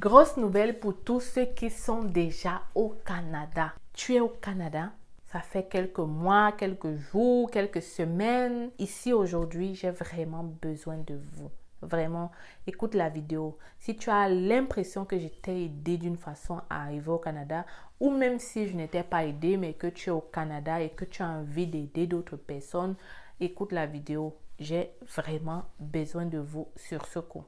Grosse nouvelle pour tous ceux qui sont déjà au Canada. Tu es au Canada, ça fait quelques mois, quelques jours, quelques semaines. Ici aujourd'hui, j'ai vraiment besoin de vous. Vraiment, écoute la vidéo. Si tu as l'impression que je t'ai aidé d'une façon à arriver au Canada, ou même si je n'étais pas aidé, mais que tu es au Canada et que tu as envie d'aider d'autres personnes, écoute la vidéo. J'ai vraiment besoin de vous sur ce coup.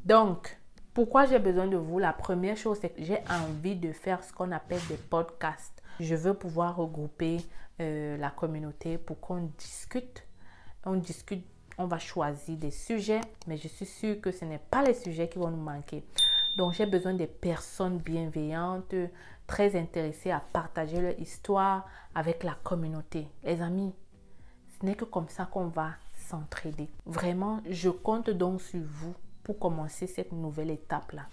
Donc, pourquoi j'ai besoin de vous? La première chose, c'est que j'ai envie de faire ce qu'on appelle des podcasts. Je veux pouvoir regrouper la communauté pour qu'on discute. On discute, on va choisir des sujets, mais je suis sûre que ce n'est pas les sujets qui vont nous manquer. Donc, j'ai besoin des personnes bienveillantes, très intéressées à partager leur histoire avec la communauté. Les amis, ce n'est que comme ça qu'on va s'entraider. Vraiment, je compte donc sur vous pour commencer cette nouvelle étape-là.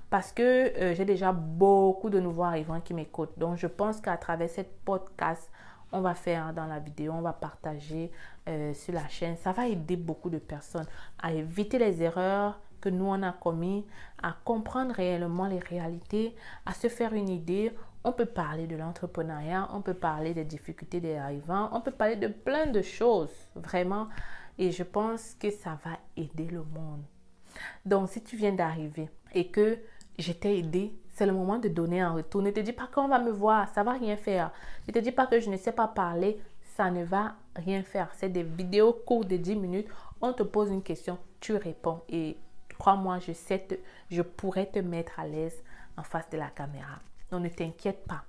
Parce que j'ai déjà beaucoup de nouveaux arrivants qui m'écoutent. Donc, je pense qu'à travers cette podcast, on va faire dans la vidéo, on va partager sur la chaîne. Ça va aider beaucoup de personnes à éviter les erreurs que nous, on a commises, à comprendre réellement les réalités, à se faire une idée. On peut parler de l'entrepreneuriat, on peut parler des difficultés des arrivants, on peut parler de plein de choses, vraiment. Et je pense que ça va aider le monde. Donc, si tu viens d'arriver et que je t'ai aidé, c'est le moment de donner un retour. Ne te dis pas qu'on va me voir, ça ne va rien faire. Ne te dis pas que je ne sais pas parler, ça ne va rien faire. C'est des vidéos courtes de 10 minutes. On te pose une question, tu réponds. Et crois-moi, je pourrais te mettre à l'aise en face de la caméra. Donc, ne t'inquiète pas.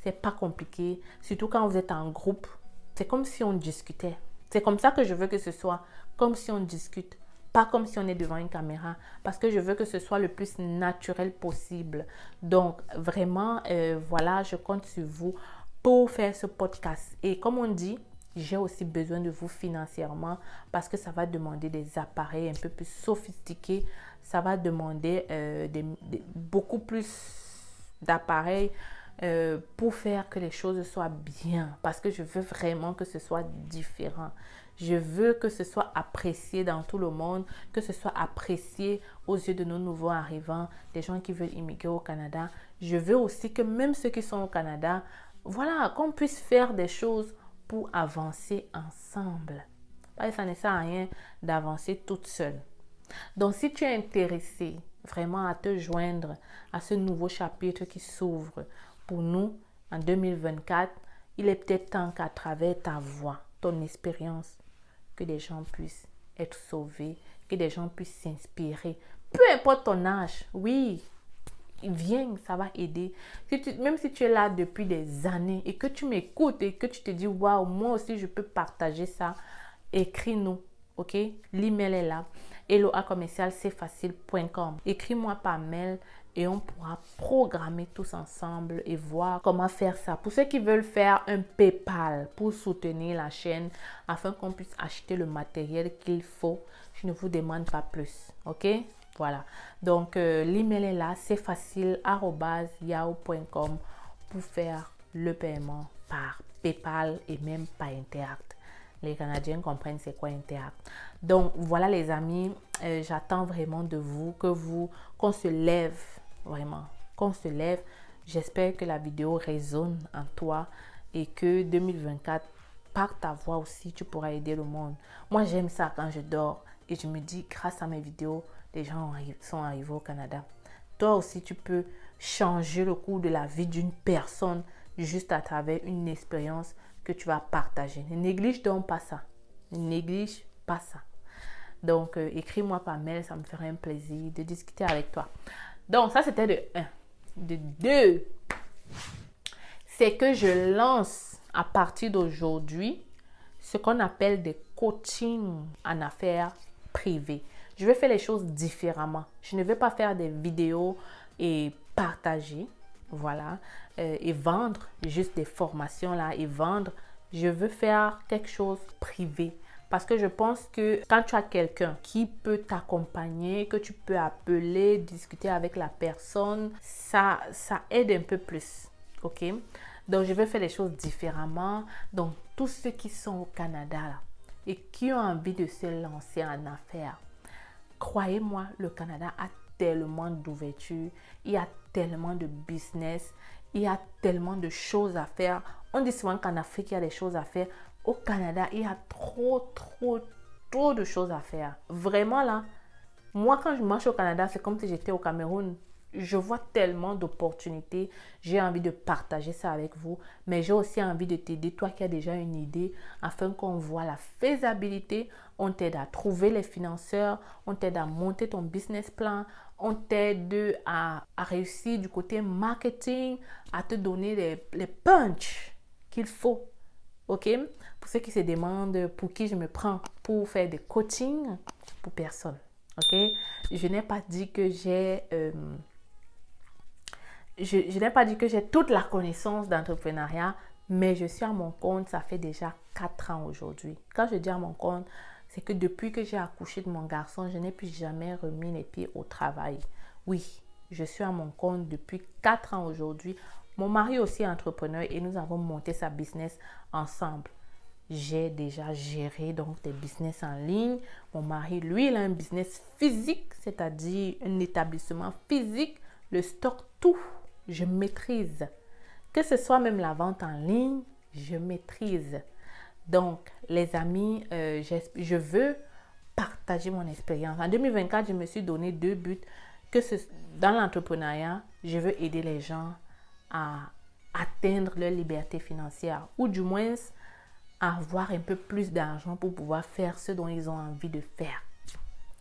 Ce n'est pas compliqué. Surtout quand vous êtes en groupe. C'est comme si on discutait. C'est comme ça que je veux que ce soit. Comme si on discute. Pas comme si on est devant une caméra, parce que je veux que ce soit le plus naturel possible. Donc, vraiment, voilà, je compte sur vous pour faire ce podcast. Et comme on dit, j'ai aussi besoin de vous financièrement parce que ça va demander des appareils un peu plus sophistiqués. Ça va demander beaucoup plus d'appareils pour faire que les choses soient bien. Parce que je veux vraiment que ce soit différent. Je veux que ce soit apprécié dans tout le monde, que ce soit apprécié aux yeux de nos nouveaux arrivants, des gens qui veulent immigrer au Canada. Je veux aussi que même ceux qui sont au Canada, voilà, qu'on puisse faire des choses pour avancer ensemble. Parce que ça ne sert à rien d'avancer toute seule. Donc, si tu es intéressé vraiment à te joindre à ce nouveau chapitre qui s'ouvre pour nous en 2024, il est peut-être temps qu'à travers ta voix, ton expérience, que des gens puissent être sauvés, que des gens puissent s'inspirer. Peu importe ton âge, oui, viens, ça va aider. Même si tu es là depuis des années et que tu m'écoutes et que tu te dis, waouh, moi aussi je peux partager ça, écris-nous, ok? L'email est là, hello@cfacile.com. Écris-moi par mail et on pourra programmer tous ensemble et voir comment faire ça. Pour ceux qui veulent faire un PayPal pour soutenir la chaîne afin qu'on puisse acheter le matériel qu'il faut, je ne vous demande pas plus, ok? Voilà. Donc, l'email est là, cfacile@yahoo.com pour faire le paiement par PayPal et même par Interact. Les Canadiens comprennent c'est quoi Interact. Donc, voilà les amis, j'attends vraiment de vous, qu'on se lève, vraiment, qu'on se lève. J'espère que la vidéo résonne en toi et que 2024, par ta voix aussi, tu pourras aider le monde. Moi, j'aime ça quand je dors et je me dis, grâce à mes vidéos, les gens sont arrivés au Canada. Toi aussi, tu peux changer le cours de la vie d'une personne juste à travers une expérience que tu vas partager. Ne néglige donc pas ça. Ne néglige pas ça. Donc, écris-moi par mail, ça me ferait un plaisir de discuter avec toi. Donc, ça, c'était de 1. De 2, c'est que je lance à partir d'aujourd'hui ce qu'on appelle des coachings en affaires privées. Je vais faire les choses différemment. Je ne vais pas faire des vidéos et partager, voilà, et vendre juste des formations là et vendre. Je veux faire quelque chose privé Parce que je pense que quand tu as quelqu'un qui peut t'accompagner, que tu peux appeler, discuter avec la personne, ça aide un peu plus. OK? Donc, je vais faire les choses différemment. Donc, tous ceux qui sont au Canada là, et qui ont envie de se lancer en affaires, croyez-moi, le Canada a tellement d'ouverture, il y a tellement de business, il y a tellement de choses à faire. On dit souvent qu'en Afrique, il y a des choses à faire. Au Canada, il y a trop de choses à faire. Vraiment là, moi quand je marche au Canada, c'est comme si j'étais au Cameroun. Je vois tellement d'opportunités. J'ai envie de partager ça avec vous. Mais j'ai aussi envie de t'aider, toi qui as déjà une idée, afin qu'on voit la faisabilité. On t'aide à trouver les financeurs. On t'aide à monter ton business plan. On t'aide à réussir du côté marketing, à te donner les punchs qu'il faut. OK? Pour ceux qui se demandent pour qui je me prends pour faire des coachings, pour personne. OK? Je n'ai pas dit que je n'ai pas dit que j'ai toute la connaissance d'entrepreneuriat, mais je suis à mon compte, ça fait déjà 4 ans aujourd'hui. Quand je dis à mon compte, c'est que depuis que j'ai accouché de mon garçon, je n'ai plus jamais remis les pieds au travail. Oui, je suis à mon compte depuis 4 ans aujourd'hui. Mon mari aussi est entrepreneur et nous avons monté sa business ensemble. J'ai déjà géré donc des business en ligne. Mon mari, lui, il a un business physique, c'est-à-dire un établissement physique, le stock, tout. Je maîtrise. Que ce soit même la vente en ligne, je maîtrise. Donc, les amis, je veux partager mon expérience. En 2024, je me suis donné 2 buts. Dans l'entrepreneuriat, je veux aider les gens à atteindre leur liberté financière ou du moins à avoir un peu plus d'argent pour pouvoir faire ce dont ils ont envie de faire.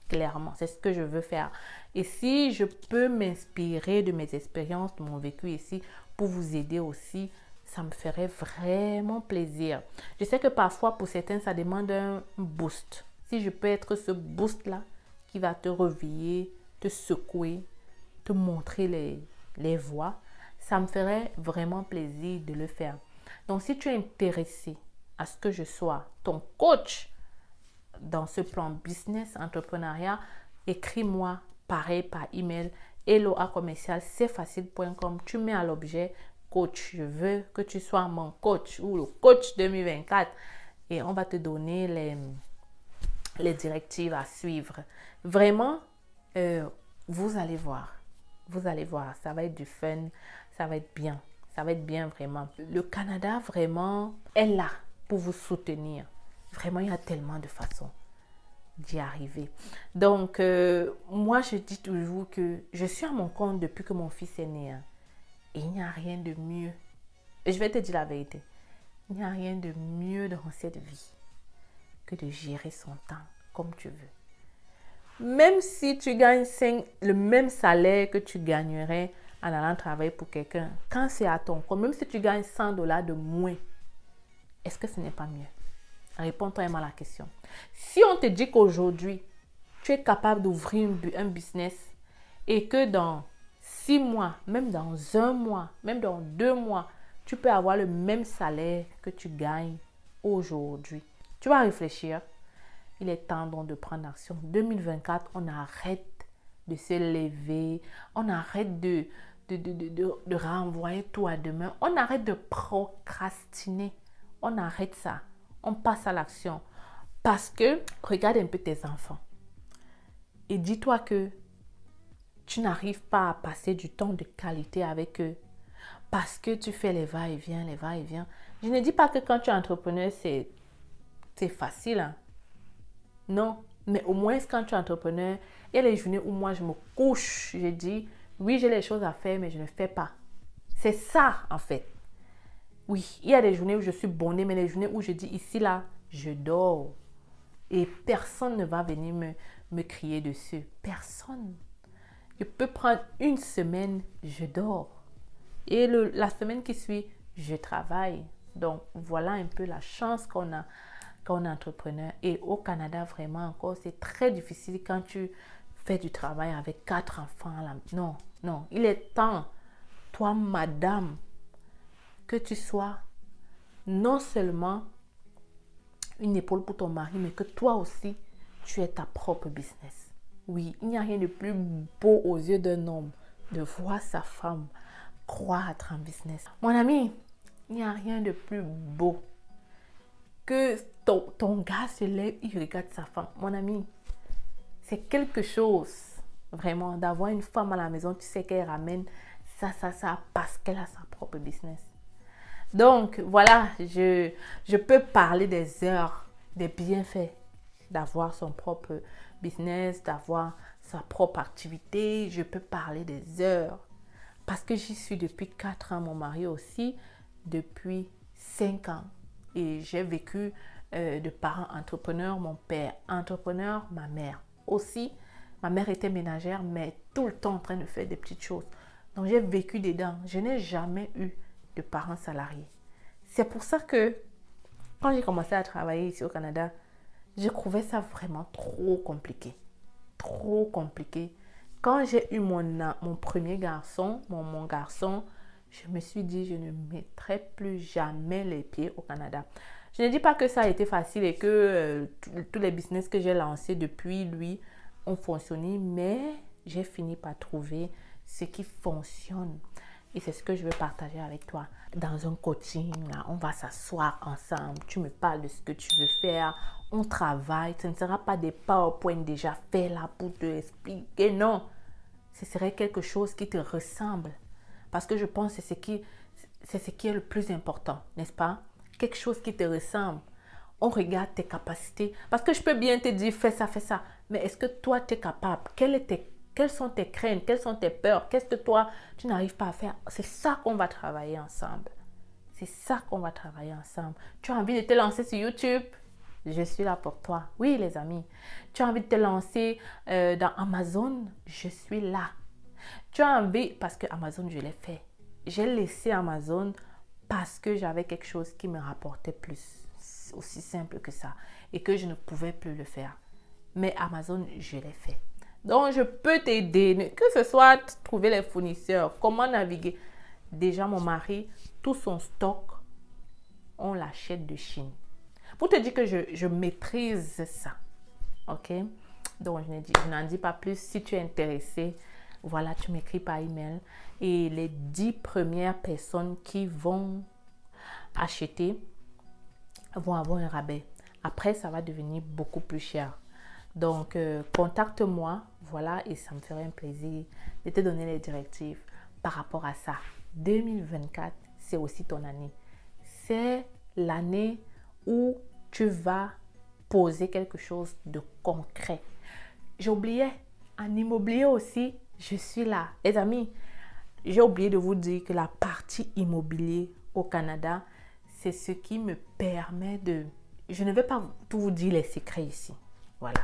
Clairement, c'est ce que je veux faire. Et si je peux m'inspirer de mes expériences, de mon vécu ici, pour vous aider aussi, ça me ferait vraiment plaisir. Je sais que parfois, pour certains, ça demande un boost. Si je peux être ce boost-là qui va te réveiller, te secouer, te montrer les voies, ça me ferait vraiment plaisir de le faire. Donc, si tu es intéressé à ce que je sois ton coach dans ce plan business, entrepreneuriat, écris-moi pareil par email hello@cfacile.com. Tu mets à l'objet coach. Je veux que tu sois mon coach ou le coach 2024 et on va te donner les directives à suivre. Vraiment, vous allez voir. Vous allez voir, ça va être du fun, ça va être bien. Ça va être bien vraiment. Le Canada vraiment est là pour vous soutenir. Vraiment, il y a tellement de façons d'y arriver. Donc, moi, je dis toujours que je suis à mon compte depuis que mon fils est né. Et il n'y a rien de mieux. Et je vais te dire la vérité. Il n'y a rien de mieux dans cette vie que de gérer son temps comme tu veux. Même si tu gagnes le même salaire que tu gagnerais en allant travailler pour quelqu'un, quand c'est à ton compte, même si tu gagnes $100 de moins, est-ce que ce n'est pas mieux? Réponds-toi à la question. Si on te dit qu'aujourd'hui, tu es capable d'ouvrir un business et que dans 6 mois, même dans 1 mois, même dans 2 mois, tu peux avoir le même salaire que tu gagnes aujourd'hui, tu vas réfléchir. Il est temps donc de prendre action. 2024, on arrête de se lever, on arrête de renvoyer tout à demain, on arrête de procrastiner, on arrête ça, on passe à l'action. Parce que, regarde un peu tes enfants et dis-toi que tu n'arrives pas à passer du temps de qualité avec eux parce que tu fais les va-et-vient, les va-et-vient. Je ne dis pas que quand tu es entrepreneur, c'est facile, hein? Non, mais au moins quand tu es entrepreneur, il y a les journées où moi je me couche, je dis, oui, j'ai les choses à faire, mais je ne fais pas. C'est ça, en fait. Oui, il y a des journées où je suis bondée, mais les journées où je dis, ici, là, je dors. Et personne ne va venir me crier dessus. Personne. Je peux prendre une semaine, je dors. Et la semaine qui suit, je travaille. Donc, voilà un peu la chance qu'on a quand on est entrepreneur. Et au Canada, vraiment encore, c'est très difficile quand tu fais du travail avec 4 enfants. Là. Non, non. Il est temps, toi, madame, que tu sois non seulement une épaule pour ton mari, mais que toi aussi, tu es ta propre business. Oui, il n'y a rien de plus beau aux yeux d'un homme de voir sa femme croître en business. Mon ami, il n'y a rien de plus beau que ton gars se lève, il regarde sa femme. Mon ami, c'est quelque chose, vraiment, d'avoir une femme à la maison, tu sais qu'elle ramène ça, parce qu'elle a sa propre business. Donc, voilà, je peux parler des heures, des bienfaits d'avoir son propre business, d'avoir sa propre activité. Je peux parler des heures parce que j'y suis depuis 4 ans, mon mari aussi, depuis 5 ans. Et j'ai vécu de parents entrepreneurs, mon père entrepreneur, ma mère aussi. Ma mère était ménagère, mais tout le temps en train de faire des petites choses. Donc, j'ai vécu dedans. Je n'ai jamais eu de parents salariés. C'est pour ça que quand j'ai commencé à travailler ici au Canada, je trouvais ça vraiment trop compliqué. Trop compliqué. Quand j'ai eu mon premier garçon, mon garçon, je me suis dit, je ne mettrai plus jamais les pieds au Canada. Je ne dis pas que ça a été facile et que tous les business que j'ai lancés depuis lui ont fonctionné, mais j'ai fini par trouver ce qui fonctionne. Et c'est ce que je veux partager avec toi. Dans un coaching, là, on va s'asseoir ensemble. Tu me parles de ce que tu veux faire. On travaille. Ce ne sera pas des PowerPoint déjà faits là pour te expliquer. Non. Ce serait quelque chose qui te ressemble. Parce que je pense que c'est ce qui est le plus important, n'est-ce pas? Quelque chose qui te ressemble. On regarde tes capacités. Parce que je peux bien te dire, fais ça, fais ça. Mais est-ce que toi, tu es capable? Quelles sont tes craintes? Quelles sont tes peurs? Qu'est-ce que toi, tu n'arrives pas à faire? C'est ça qu'on va travailler ensemble. C'est ça qu'on va travailler ensemble. Tu as envie de te lancer sur YouTube? Je suis là pour toi. Oui, les amis. Tu as envie de te lancer dans Amazon? Je suis là. Tu as envie, parce que Amazon, je l'ai fait. J'ai laissé Amazon parce que j'avais quelque chose qui me rapportait plus. Aussi simple que ça. Et que je ne pouvais plus le faire. Mais Amazon, je l'ai fait. Donc, je peux t'aider, que ce soit trouver les fournisseurs, comment naviguer. Déjà, mon mari, tout son stock, on l'achète de Chine. Pour te dire que je maîtrise ça. OK? Donc, je n'en dis pas plus. Si tu es intéressé, voilà, tu m'écris par email. Et les 10 premières personnes qui vont acheter vont avoir un rabais. Après, ça va devenir beaucoup plus cher. Donc, contacte-moi, voilà, et ça me ferait un plaisir de te donner les directives par rapport à ça. 2024, c'est aussi ton année. C'est l'année où tu vas poser quelque chose de concret. J'oubliais, en immobilier aussi, je suis là. Les amis, j'ai oublié de vous dire que la partie immobilier au Canada, c'est ce qui me permet de... Je ne vais pas tout vous dire les secrets ici, voilà.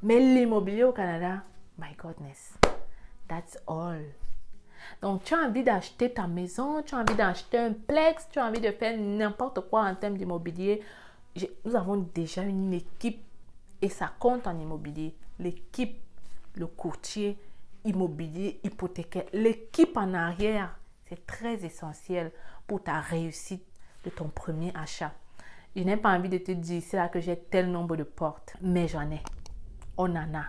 Mais l'immobilier au Canada, my goodness, that's all. Donc, tu as envie d'acheter ta maison, tu as envie d'acheter un plex, tu as envie de faire n'importe quoi en termes d'immobilier. Nous avons déjà une équipe et ça compte en immobilier. L'équipe, le courtier immobilier hypothécaire, l'équipe en arrière, c'est très essentiel pour ta réussite de ton premier achat. Je n'ai pas envie de te dire, c'est là que j'ai tel nombre de portes, mais j'en ai. On en a,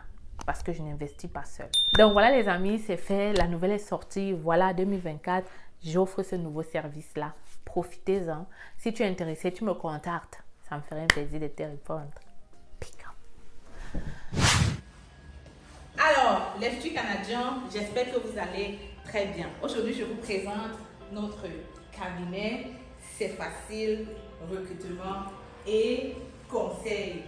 parce que je n'investis pas seul. Donc voilà les amis, c'est fait, la nouvelle est sortie. Voilà, 2024, j'offre ce nouveau service-là. Profitez-en. Si tu es intéressé, tu me contactes. Ça me ferait un plaisir de te répondre. Pick up. Alors, les futurs Canadiens, j'espère que vous allez très bien. Aujourd'hui, je vous présente notre cabinet. C'est facile, recrutement et conseil.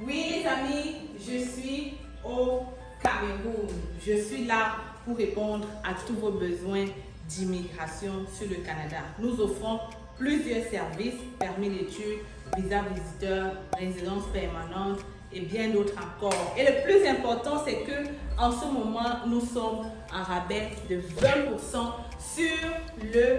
Oui les amis, je suis au Cameroun. Je suis là pour répondre à tous vos besoins d'immigration sur le Canada. Nous offrons plusieurs services, permis d'études, visa visiteur, résidence permanente et bien d'autres encore. Et le plus important, c'est que en ce moment, nous sommes en rabais de 20% sur le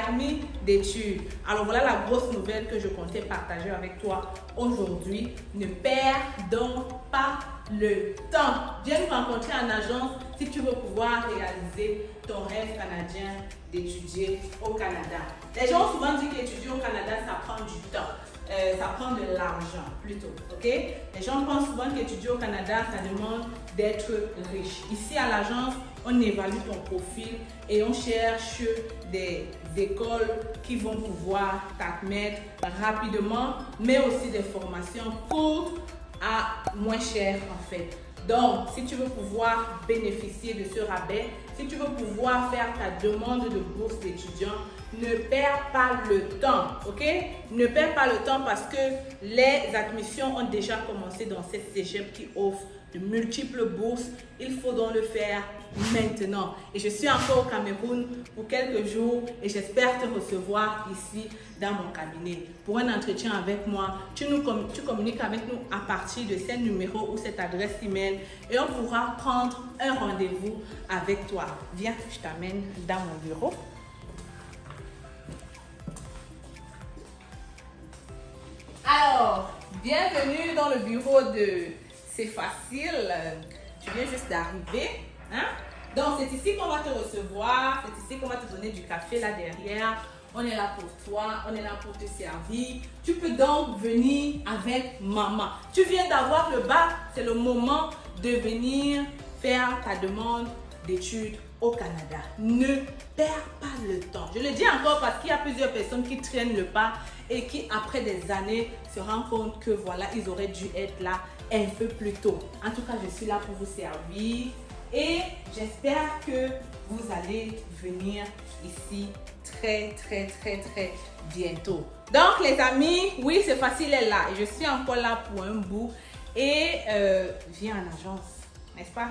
permis d'études. Alors voilà la grosse nouvelle que je comptais partager avec toi aujourd'hui. Ne perds donc pas le temps. Viens nous rencontrer en agence si tu veux pouvoir réaliser ton rêve canadien d'étudier au Canada. Les gens ont souvent dit qu'étudier au Canada, ça prend du temps. Ça prend de l'argent plutôt, ok? Les gens pensent souvent qu'étudier au Canada, ça demande d'être riche. Ici à l'agence, on évalue ton profil et on cherche des écoles qui vont pouvoir t'admettre rapidement, mais aussi des formations courtes à moins cher en fait. Donc, si tu veux pouvoir bénéficier de ce rabais, si tu veux pouvoir faire ta demande de bourse d'étudiant, ne perds pas le temps, ok? Ne perds pas le temps parce que les admissions ont déjà commencé dans cette cégep qui offre de multiples bourses. Il faut donc le faire maintenant. Et je suis encore au Cameroun pour quelques jours et j'espère te recevoir ici dans mon cabinet pour un entretien avec moi. Tu communiques avec nous à partir de ce numéro ou cette adresse email et on pourra prendre un rendez-vous avec toi. Viens, je t'amène dans mon bureau. Alors, bienvenue dans le bureau de C'est Facile. Tu viens juste d'arriver. Hein? Donc, c'est ici qu'on va te recevoir. C'est ici qu'on va te donner du café là derrière. On est là pour toi. On est là pour te servir. Tu peux donc venir avec maman. Tu viens d'avoir le bac. C'est le moment de venir faire ta demande d'études au Canada. Ne perds pas le temps. Je le dis encore parce qu'il y a plusieurs personnes qui traînent le pas et qui, après des années, se rendent compte que voilà, ils auraient dû être là un peu plus tôt. En tout cas, je suis là pour vous servir et j'espère que vous allez venir ici très bientôt. Donc, les amis, oui, C'est Facile est là et je suis encore là pour un bout et viens en agence, n'est-ce pas?